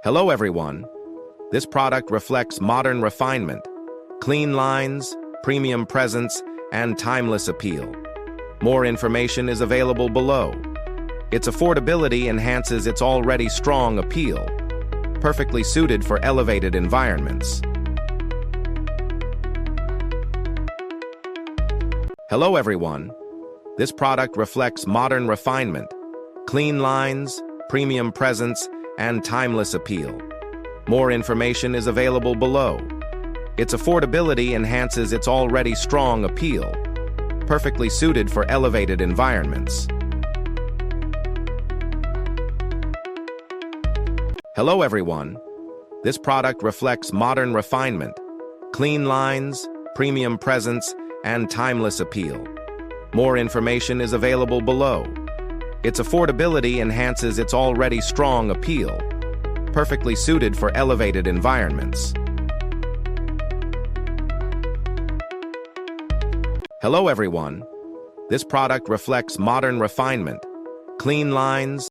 Hello everyone. This product reflects modern refinement, clean lines, premium presence, and timeless appeal. More information is available below. Its affordability enhances its already strong appeal, perfectly suited for elevated environments. Hello everyone. This product reflects modern refinement, clean lines, premium presence, and timeless appeal. More information is available below. Its affordability enhances its already strong appeal, perfectly suited for elevated environments. Hello everyone. This product reflects modern refinement, clean lines, premium presence, and timeless appeal. More information is available below. Its affordability enhances its already strong appeal, perfectly suited for elevated environments. Hello everyone. This product reflects modern refinement, clean lines,